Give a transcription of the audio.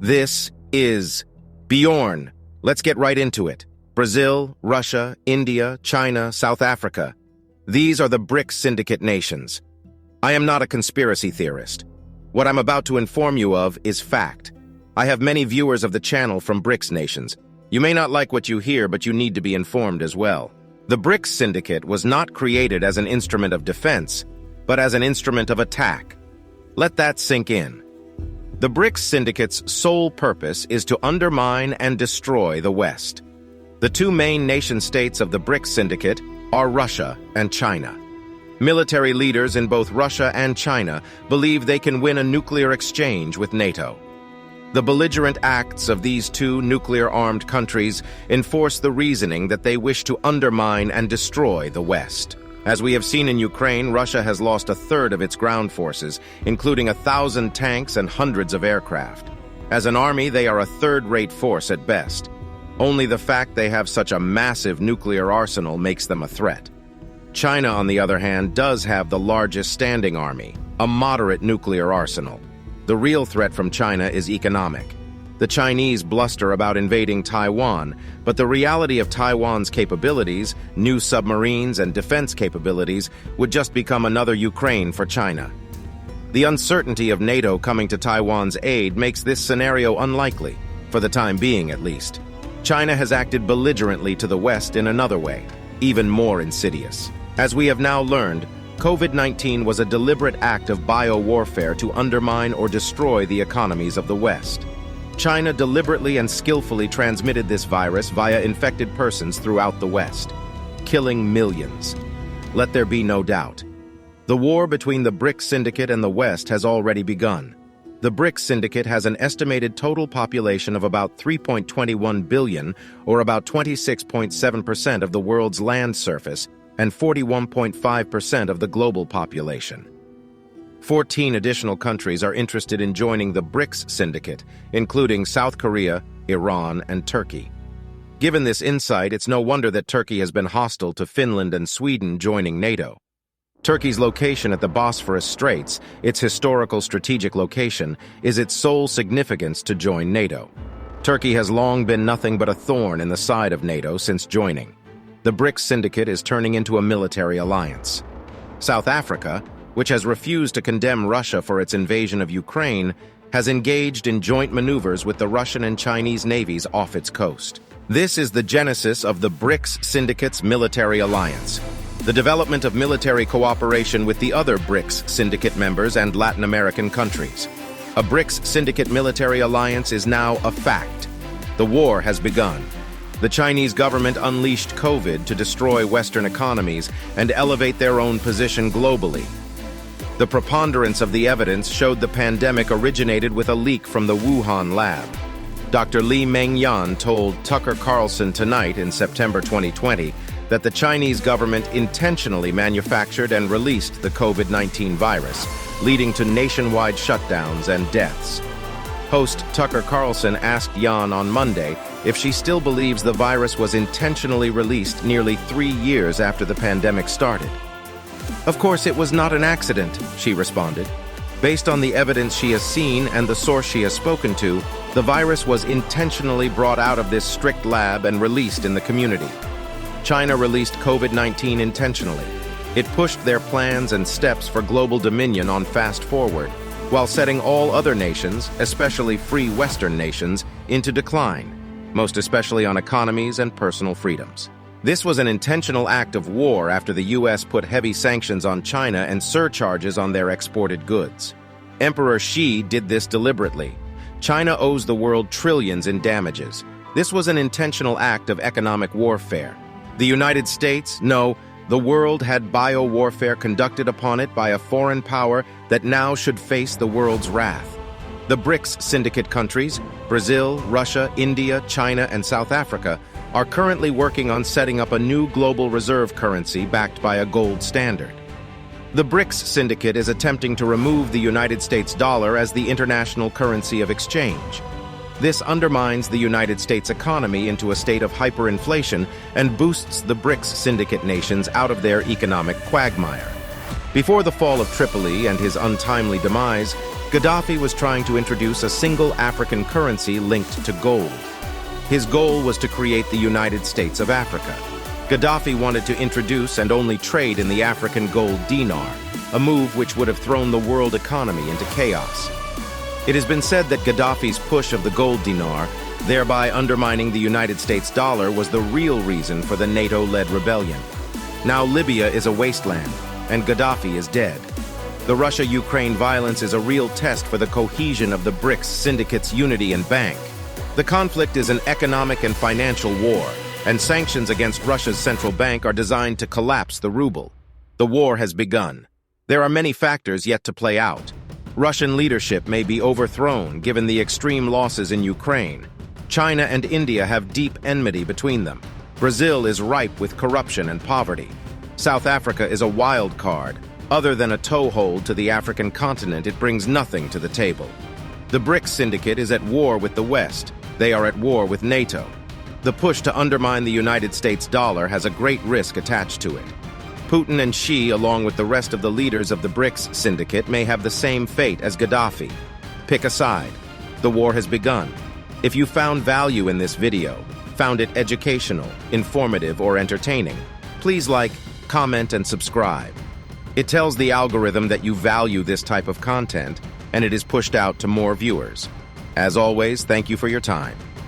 This is Bjorn. Let's get right into it. Brazil, Russia, India, China, South Africa. These are the BRICS Syndicate nations. I am not a conspiracy theorist. What I'm about to inform you of is fact. I have many viewers of the channel from BRICS nations. You may not like what you hear, but you need to be informed as well. The BRICS Syndicate was not created as an instrument of defense, but as an instrument of attack. Let that sink in. The BRICS Syndicate's sole purpose is to undermine and destroy the West. The two main nation-states of the BRICS Syndicate are Russia and China. Military leaders in both Russia and China believe they can win a nuclear exchange with NATO. The belligerent acts of these two nuclear-armed countries enforce the reasoning that they wish to undermine and destroy the West. As we have seen in Ukraine, Russia has lost a third of its ground forces, including 1,000 tanks and hundreds of aircraft. As an army, they are a third-rate force at best. Only the fact they have such a massive nuclear arsenal makes them a threat. China, on the other hand, does have the largest standing army, a moderate nuclear arsenal. The real threat from China is economic. The Chinese bluster about invading Taiwan, but the reality of Taiwan's capabilities, new submarines and defense capabilities, would just become another Ukraine for China. The uncertainty of NATO coming to Taiwan's aid makes this scenario unlikely, for the time being at least. China has acted belligerently to the West in another way, even more insidious. As we have now learned, COVID-19 was a deliberate act of biowarfare to undermine or destroy the economies of the West. China deliberately and skillfully transmitted this virus via infected persons throughout the West, killing millions. Let there be no doubt. The war between the BRICS Syndicate and the West has already begun. The BRICS Syndicate has an estimated total population of about 3.21 billion, or about 26.7% of the world's land surface, and 41.5% of the global population. 14 additional countries are interested in joining the BRICS Syndicate, including South Korea, Iran, and Turkey. Given this insight, it's no wonder that Turkey has been hostile to Finland and Sweden joining NATO. Turkey's location at the Bosphorus Straits, its historical strategic location, is its sole significance to join NATO. Turkey has long been nothing but a thorn in the side of NATO since joining. The BRICS Syndicate is turning into a military alliance. South Africa, which has refused to condemn Russia for its invasion of Ukraine, has engaged in joint maneuvers with the Russian and Chinese navies off its coast. This is the genesis of the BRICS Syndicate's military alliance, the development of military cooperation with the other BRICS Syndicate members and Latin American countries. A BRICS Syndicate military alliance is now a fact. The war has begun. The Chinese government unleashed COVID to destroy Western economies and elevate their own position globally. The preponderance of the evidence showed the pandemic originated with a leak from the Wuhan lab. Dr. Li Mengyan told Tucker Carlson tonight in September 2020 that the Chinese government intentionally manufactured and released the COVID-19 virus, leading to nationwide shutdowns and deaths. Host Tucker Carlson asked Yan on Monday if she still believes the virus was intentionally released nearly 3 years after the pandemic started. "Of course, it was not an accident," she responded. "Based on the evidence she has seen and the source she has spoken to, the virus was intentionally brought out of this strict lab and released in the community. China released COVID-19 intentionally. It pushed their plans and steps for global dominion on fast forward, while setting all other nations, especially free Western nations, into decline, most especially on economies and personal freedoms. This was an intentional act of war after the U.S. put heavy sanctions on China and surcharges on their exported goods. Emperor Xi did this deliberately. China owes the world trillions in damages. This was an intentional act of economic warfare. The United States, no, the world had biowarfare conducted upon it by a foreign power that now should face the world's wrath. The BRICS Syndicate countries, Brazil, Russia, India, China, and South Africa, are currently working on setting up a new global reserve currency backed by a gold standard. The BRICS Syndicate is attempting to remove the United States dollar as the international currency of exchange. This undermines the United States economy into a state of hyperinflation and boosts the BRICS Syndicate nations out of their economic quagmire. Before the fall of Tripoli and his untimely demise, Gaddafi was trying to introduce a single African currency linked to gold. His goal was to create the United States of Africa. Gaddafi wanted to introduce and only trade in the African gold dinar, a move which would have thrown the world economy into chaos. It has been said that Gaddafi's push of the gold dinar, thereby undermining the United States dollar, was the real reason for the NATO-led rebellion. Now Libya is a wasteland, and Gaddafi is dead. The Russia-Ukraine violence is a real test for the cohesion of the BRICS Syndicate's unity and bank. The conflict is an economic and financial war, and sanctions against Russia's central bank are designed to collapse the ruble. The war has begun. There are many factors yet to play out. Russian leadership may be overthrown given the extreme losses in Ukraine. China and India have deep enmity between them. Brazil is ripe with corruption and poverty. South Africa is a wild card. Other than a toehold to the African continent, it brings nothing to the table. The BRICS Syndicate is at war with the West. They are at war with NATO. The push to undermine the United States dollar has a great risk attached to it. Putin and Xi, along with the rest of the leaders of the BRICS Syndicate, may have the same fate as Gaddafi. Pick a side. The war has begun. If you found value in this video, found it educational, informative, or entertaining, please like, comment, and subscribe. It tells the algorithm that you value this type of content, and it is pushed out to more viewers. As always, thank you for your time.